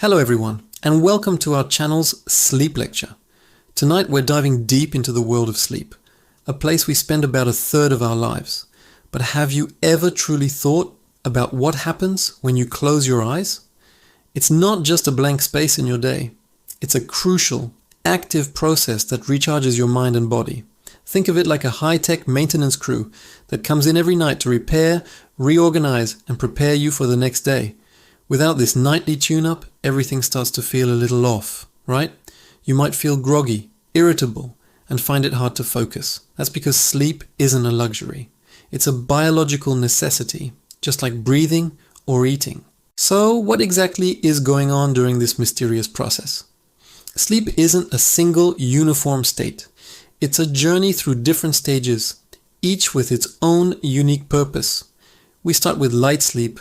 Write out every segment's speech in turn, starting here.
Hello everyone, and welcome to our channel's Sleep Lecture. Tonight we're diving deep into the world of sleep, a place we spend about a third of our lives. But have you ever truly thought about what happens when you close your eyes? It's not just a blank space in your day. It's a crucial, active process that recharges your mind and body. Think of it like a high-tech maintenance crew that comes in every night to repair, reorganize, and prepare you for the next day. Without this nightly tune-up, everything starts to feel a little off, right? You might feel groggy, irritable, and find it hard to focus. That's because sleep isn't a luxury. It's a biological necessity, just like breathing or eating. So, what exactly is going on during this mysterious process? Sleep isn't a single uniform state. It's a journey through different stages, each with its own unique purpose. We start with light sleep,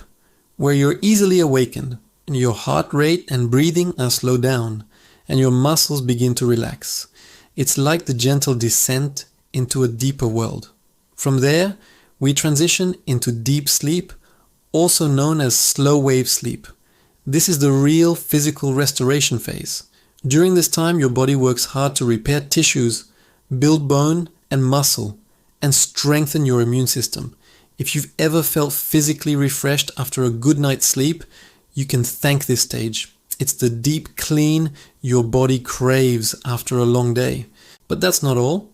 where you're easily awakened, and your heart rate and breathing are slowed down, and your muscles begin to relax. It's like the gentle descent into a deeper world. From there, we transition into deep sleep, also known as slow wave sleep. This is the real physical restoration phase. During this time, your body works hard to repair tissues, build bone and muscle, and strengthen your immune system. If you've ever felt physically refreshed after a good night's sleep, you can thank this stage. It's the deep clean your body craves after a long day. But that's not all.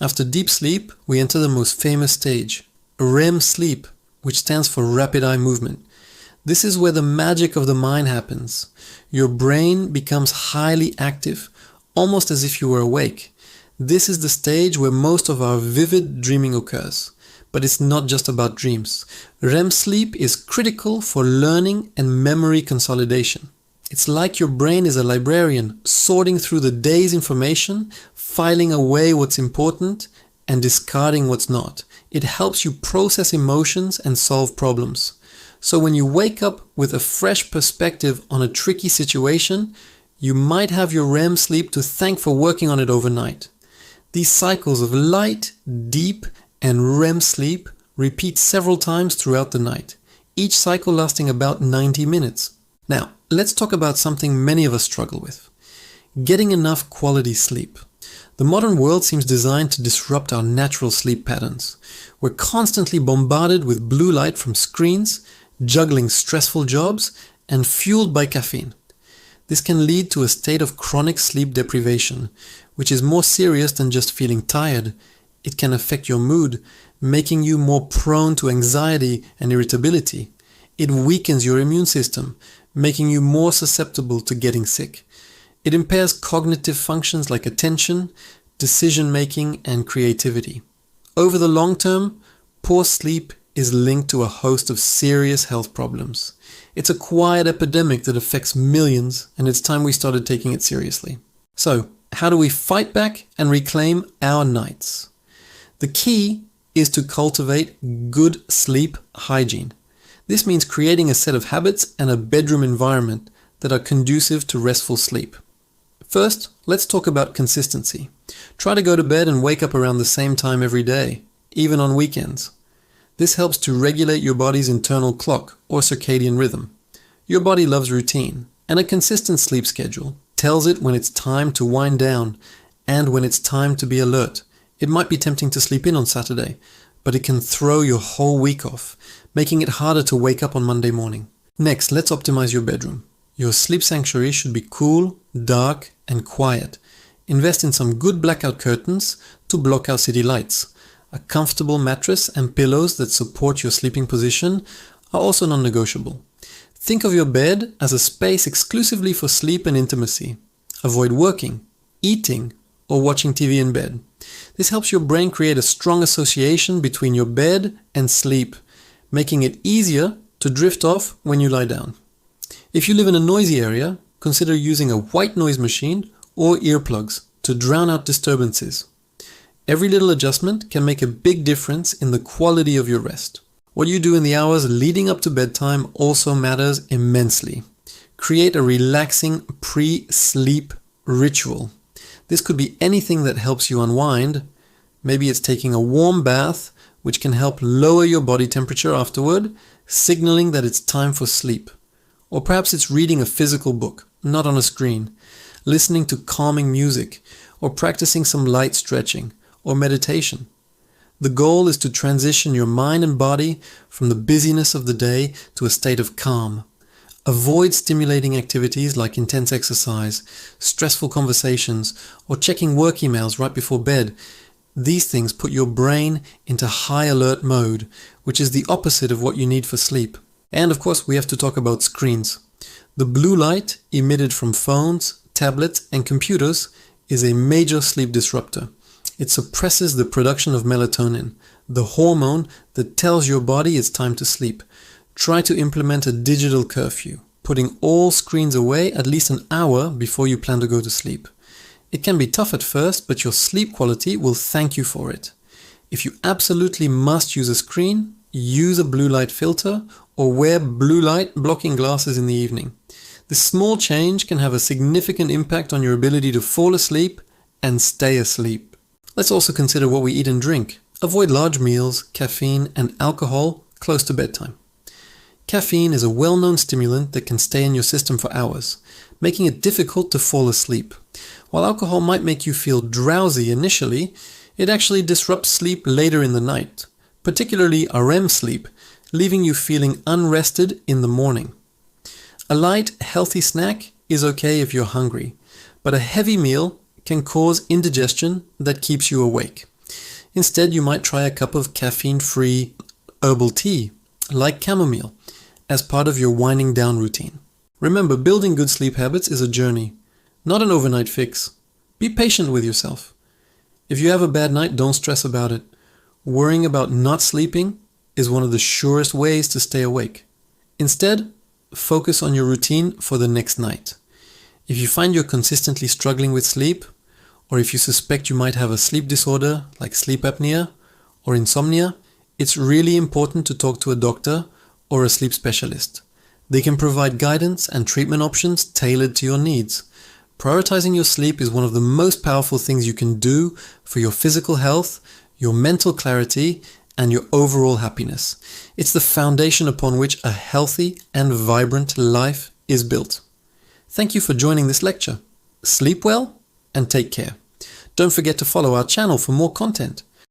After deep sleep, we enter the most famous stage, REM sleep, which stands for rapid eye movement. This is where the magic of the mind happens. Your brain becomes highly active, almost as if you were awake. This is the stage where most of our vivid dreaming occurs. But it's not just about dreams. REM sleep is critical for learning and memory consolidation. It's like your brain is a librarian sorting through the day's information, filing away what's important and discarding what's not. It helps you process emotions and solve problems. So when you wake up with a fresh perspective on a tricky situation, you might have your REM sleep to thank for working on it overnight. These cycles of light, deep, and REM sleep repeat several times throughout the night, each cycle lasting about 90 minutes. Now, let's talk about something many of us struggle with: getting enough quality sleep. The modern world seems designed to disrupt our natural sleep patterns. We're constantly bombarded with blue light from screens, juggling stressful jobs, and fueled by caffeine. This can lead to a state of chronic sleep deprivation, which is more serious than just feeling tired. It can affect your mood, making you more prone to anxiety and irritability. It weakens your immune system, making you more susceptible to getting sick. It impairs cognitive functions like attention, decision-making, and creativity. Over the long term, poor sleep is linked to a host of serious health problems. It's a quiet epidemic that affects millions, and it's time we started taking it seriously. So, how do we fight back and reclaim our nights? The key is to cultivate good sleep hygiene. This means creating a set of habits and a bedroom environment that are conducive to restful sleep. First, let's talk about consistency. Try to go to bed and wake up around the same time every day, even on weekends. This helps to regulate your body's internal clock or circadian rhythm. Your body loves routine, and a consistent sleep schedule tells it when it's time to wind down and when it's time to be alert. It might be tempting to sleep in on Saturday, but it can throw your whole week off, making it harder to wake up on Monday morning. Next, let's optimize your bedroom. Your sleep sanctuary should be cool, dark, and quiet. Invest in some good blackout curtains to block out city lights. A comfortable mattress and pillows that support your sleeping position are also non-negotiable. Think of your bed as a space exclusively for sleep and intimacy. Avoid working, eating, or watching TV in bed. This helps your brain create a strong association between your bed and sleep, making it easier to drift off when you lie down. If you live in a noisy area, consider using a white noise machine or earplugs to drown out disturbances. Every little adjustment can make a big difference in the quality of your rest. What you do in the hours leading up to bedtime also matters immensely. Create a relaxing pre-sleep ritual. This could be anything that helps you unwind. Maybe it's taking a warm bath, which can help lower your body temperature afterward, signaling that it's time for sleep. Or perhaps it's reading a physical book, not on a screen, listening to calming music, or practicing some light stretching or meditation. The goal is to transition your mind and body from the busyness of the day to a state of calm. Avoid stimulating activities like intense exercise, stressful conversations, or checking work emails right before bed. These things put your brain into high alert mode, which is the opposite of what you need for sleep. And of course, we have to talk about screens. The blue light emitted from phones, tablets, and computers is a major sleep disruptor. It suppresses the production of melatonin, the hormone that tells your body it's time to sleep. Try to implement a digital curfew, putting all screens away at least an hour before you plan to go to sleep. It can be tough at first, but your sleep quality will thank you for it. If you absolutely must use a screen, use a blue light filter or wear blue light blocking glasses in the evening. This small change can have a significant impact on your ability to fall asleep and stay asleep. Let's also consider what we eat and drink. Avoid large meals, caffeine, and alcohol close to bedtime. Caffeine is a well-known stimulant that can stay in your system for hours, making it difficult to fall asleep. While alcohol might make you feel drowsy initially, it actually disrupts sleep later in the night, particularly REM sleep, leaving you feeling unrested in the morning. A light, healthy snack is okay if you're hungry, but a heavy meal can cause indigestion that keeps you awake. Instead, you might try a cup of caffeine-free herbal tea, like chamomile, as part of your winding down routine. Remember, building good sleep habits is a journey, not an overnight fix. Be patient with yourself. If you have a bad night, don't stress about it. Worrying about not sleeping is one of the surest ways to stay awake. Instead, focus on your routine for the next night. If you find you're consistently struggling with sleep, or if you suspect you might have a sleep disorder like sleep apnea or insomnia, it's really important to talk to a doctor or a sleep specialist. They can provide guidance and treatment options tailored to your needs. Prioritizing your sleep is one of the most powerful things you can do for your physical health, your mental clarity, and your overall happiness. It's the foundation upon which a healthy and vibrant life is built. Thank you for joining this lecture. Sleep well and take care. Don't forget to follow our channel for more content.